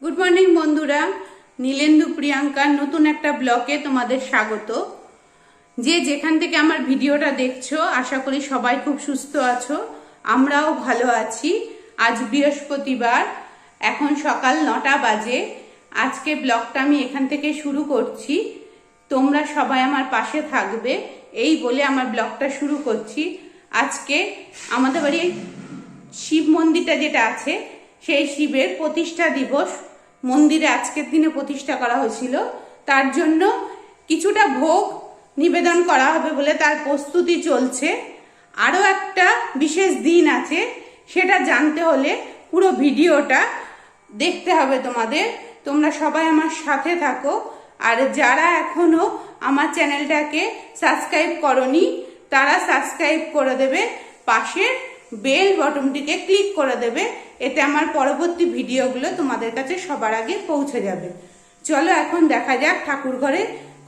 Good morning বন্ধুরা, নীলেন্দু প্রিয়াঙ্কার নতুন একটা ব্লগে তোমাদের স্বাগত। যে যেখান থেকে আমার ভিডিওটা দেখছো, আশা করি সবাই খুব সুস্থ আছো, আমরাও ভালো আছি। আজ বৃহস্পতিবার, এখন সকাল 9টা বাজে। আজকে ব্লগটা আমি এখান থেকে শুরু করছি। তোমরা সবাই আমার পাশে থাকবে এই বলে আমার ব্লগটা শুরু করছি। আজকে আমাদের বাড়ির শিব মন্দিরটা যেটা আছে, সেই শিবের প্রতিষ্ঠা দিবস। মন্দিরে আজকের দিনে প্রতিষ্ঠা করা হয়েছিল, তার জন্য কিছুটা ভোগ নিবেদন করা হবে বলে তার প্রস্তুতি চলছে। আরও একটা বিশেষ দিন আছে, সেটা জানতে হলে পুরো ভিডিওটা দেখতে হবে তোমাদের। তোমরা সবাই আমার সাথে থাকো। আর যারা এখনো আমার চ্যানেলটাকে সাবস্ক্রাইব করনি, তারা সাবস্ক্রাইব করে দেবে, পাশের বেল বটনটিকে ক্লিক করে দেবে। এতে আমার পরবর্তী ভিডিওগুলো তোমাদের কাছে সবার আগে পৌঁছে যাবে। চলো এখন দেখা যাক ঠাকুর ঘরে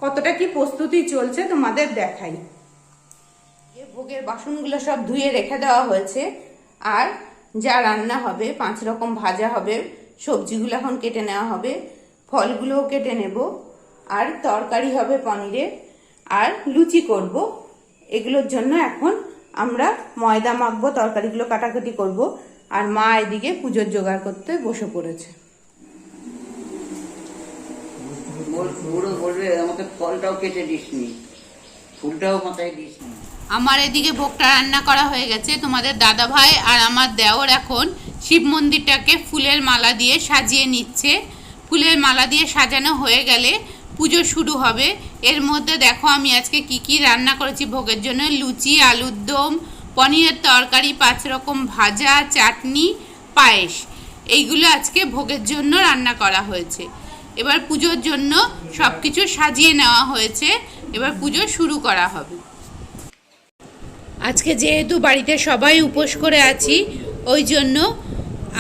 কতটা কি প্রস্তুতি চলছে, তোমাদের দেখাই। ভোগের বাসনগুলো সব ধুয়ে রেখে দেওয়া হয়েছে। আর যা রান্না হবে, 5 রকম ভাজা হবে, সবজিগুলো এখন কেটে নেওয়া হবে, ফলগুলোও কেটে নেব, আর তরকারি হবে পনিরের, আর লুচি করব। এগুলোর জন্য এখন আমরা ময়দা মাখবো, তরকারিগুলো কাটাকুটি করব। আর মা এদিকে পুজোর জোগাড় করতে বসে পড়েছে। আমাকে ফলটাও কেটে দিসনি, ফুলটাও মাথায় দিসনি। আমার এদিকে ভোগটা রান্না করা হয়ে গেছে। তোমাদের দাদা ভাই আর আমার দেওর এখন শিব মন্দিরটাকে ফুলের মালা দিয়ে সাজিয়ে নিচ্ছে। ফুলের মালা দিয়ে সাজানো হয়ে গেলে পুজো শুরু হবে। এর মধ্যে দেখো আমি আজকে কি কি রান্না করেছি ভোগের জন্য: লুচি, আলুর দম, পনিরের তরকারি, 5 রকম ভাজা, চাটনি, পায়েস। এইগুলো আজকে ভোগের জন্য রান্না করা হয়েছে। এবার পুজোর জন্য সব কিছু সাজিয়ে নেওয়া হয়েছে, এবার পুজো শুরু করা হবে। আজকে যেহেতু বাড়িতে সবাই উপোস করে আছি, ওই জন্য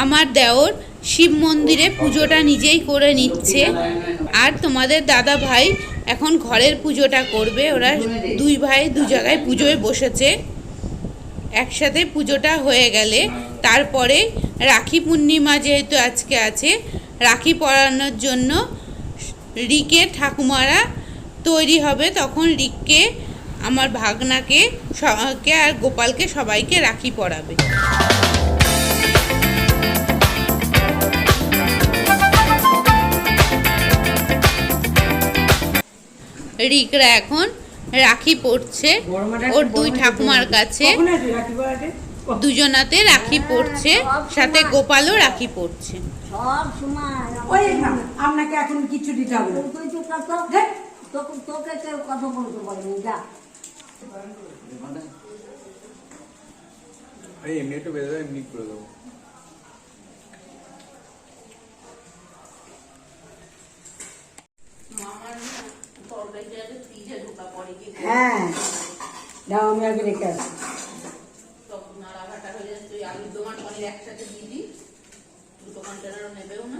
আমার দেওর শিব মন্দিরে পুজোটা নিজেই করে নিচ্ছে। আর তোমাদের দাদা ভাই এখন ঘরের পুজোটা করবে। ওরা 2 ভাই 2 জায়গায় পুজোয় বসেছে। একসাথে পুজোটা হয়ে গেলে তারপরে রাখি পূর্ণিমা যেহেতু আজকে আছে, রাখি পরানোর জন্য রিকের ঠাকুমারা তৈরি হবে। তখন রিককে, আমার ভাগনাকে আর গোপালকে সবাইকে রাখি পরাবে। রিকরা এখন রাখি পড়ছে ওর 2 ঠাকুমার কাছে। দুজনাতে রাখি পড়ছে, সাথে গোপালও রাখি পড়ছে। আপনাকে এখন কিছু দিতে হবে না। তোকে কেউ কথা বলতে পারবি যা। এমনি একটু বেঁধে দেবো, এমনি করে দেবো। হ্যাঁ দাও, আমি আগে রেখে আসি। আলুর দম আর পনির একসাথে দিয়ে দিই, 2 কন্টেনারও নেবেও না।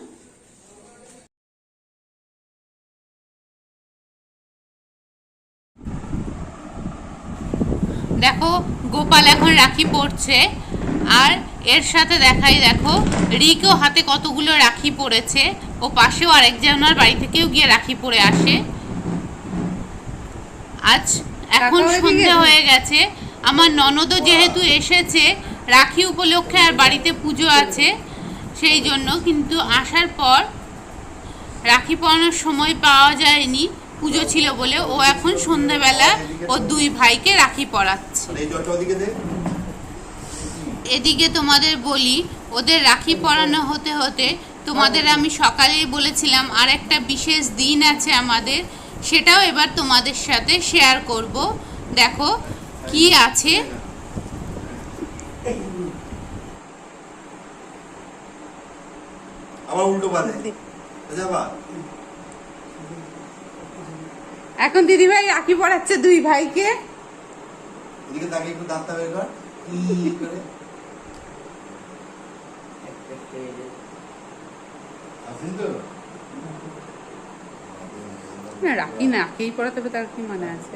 দেখো গোপাল এখন রাখি পড়ছে, আর এর সাথে দেখো রিকও হাতে কতগুলো রাখি পড়েছে। ও পাশেও আরেকজনের বাড়ি থেকেও গিয়ে রাখি পরে আসে। আজ এখন সন্ধ্যা হয়ে গেছে। আমার ননদও যেহেতু এসেছে রাখি উপলক্ষে, আর বাড়িতে পুজো আছে সেই জন্য, কিন্তু আসার পর রাখি পরানোর সময় পাওয়া যায়নি, পুজো ছিল বলে। ও এখন সন্ধ্যাবেলা ও 2 ভাইকে রাখি পরাচ্ছে। এদিকে তোমাদের বলি, ওদের রাখি পরানো হতে হতে তোমাদের আমি সকালেই বলেছিলাম আর একটা বিশেষ দিন আছে আমাদের, সেটাও এবার তোমাদের সাথে শেয়ার করব। দেখো কি আছে। এখন দিদিভাই রাখি পরাচ্ছে 2 ভাইকে। এদিকে তাকে একটু দাঁতটা বের কর করে। আসেন তো না, রাখি না রাখিই পরাতে হবে, তার কি মানে আছে?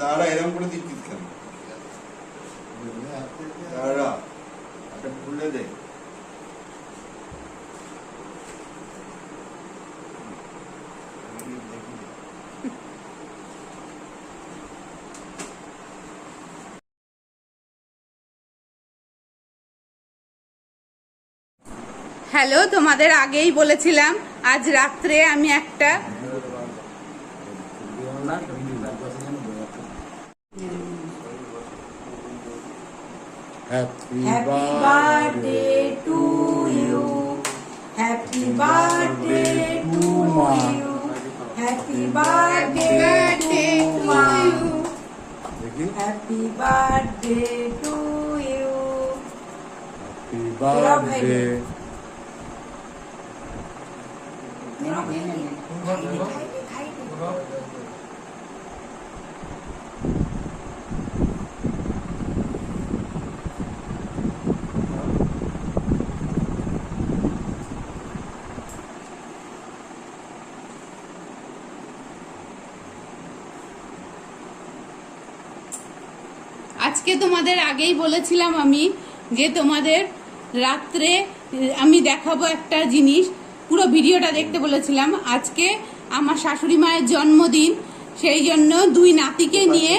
দাঁড়া, এরকম করে দিচ্ছিস কেন? দাঁড়া, একটা খুলে দে। হ্যালো, তোমাদের আগেই বলেছিলাম আজ রাত্রে আমি একটা Happy Happy birthday to you. Happy birthday to you. Happy birthday to you. Happy birthday to you. birthday. আজকে তোমাদের আগেই বলেছিলাম আমি যে তোমাদের রাত্রে আমি দেখাবো একটা জিনিস, পুরো ভিডিওটা দেখতে বলেছিলাম। আজকে আমার শাশুড়ি মায়ের জন্মদিন, সেই জন্য দুই নাতিকে নিয়ে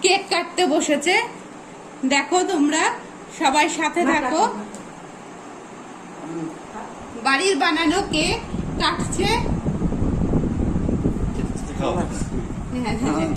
কেক কাটতে বসেছে। দেখো তোমরা সবাই সাথে থাকো, বাড়ির বানানো কেক কাটছে। হ্যাঁ, হ্যাঁ।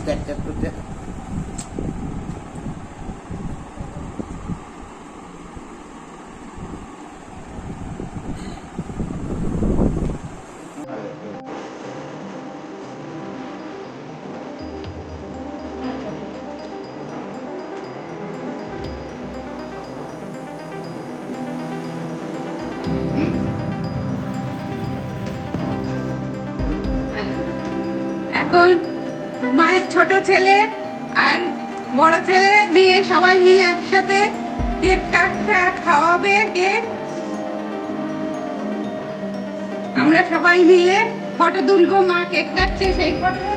এখন মায়ের ছোট ছেলে আর বড় ছেলে মেয়ে সবাই মিলে একসাথে কেক কাটতে খাওয়াবে কেক। আমরা সবাই মিলে ফটো তুলবো, মা কেক কাটছে সেই ফটো।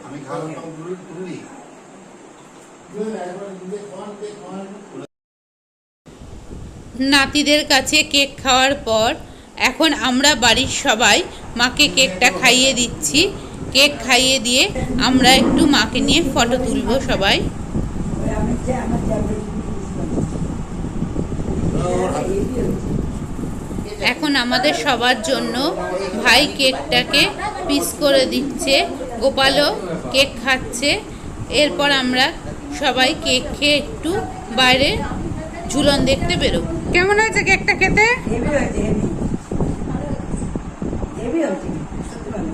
আমি খাওয়ালাম তুলি নাতিদের কাছে কেক খাওয়ার পর এখন আমরা বাড়ির সবাই মাকে কেকটা খাইয়ে দিচ্ছি। কেক খাইয়ে দিয়ে আমরা একটু মাকে নিয়ে ফটো তুলবো সবাই। এখন আমাদের সবার জন্য ভাই কেকটাকে পিস করে দিচ্ছে, গোপালও কেক খাচ্ছে। এরপর আমরা সবাই কেক খেয়ে একটু বাইরে ঝুলন দেখতে বেরোবো। কেমন হয়েছে কেকটা খেতে? হেভি হয়েছে, হেভি হয়েছে, সত্যি ভালো।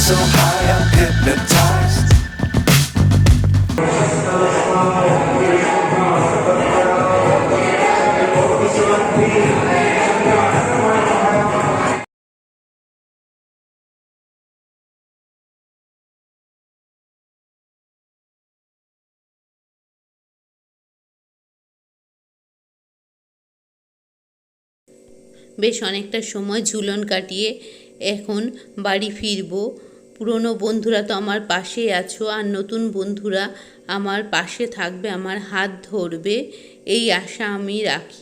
So high, I'm hypnotized. বেশ অনেকটা সময় ঝুলন কাটিয়ে এখন বাড়ি ফিরবো। পুরনো বন্ধুরা তো আমার পাশেই আছো, আর নতুন বন্ধুরা আমার পাশে থাকবে, আমার হাত ধরবে, এই আশা আমি রাখি।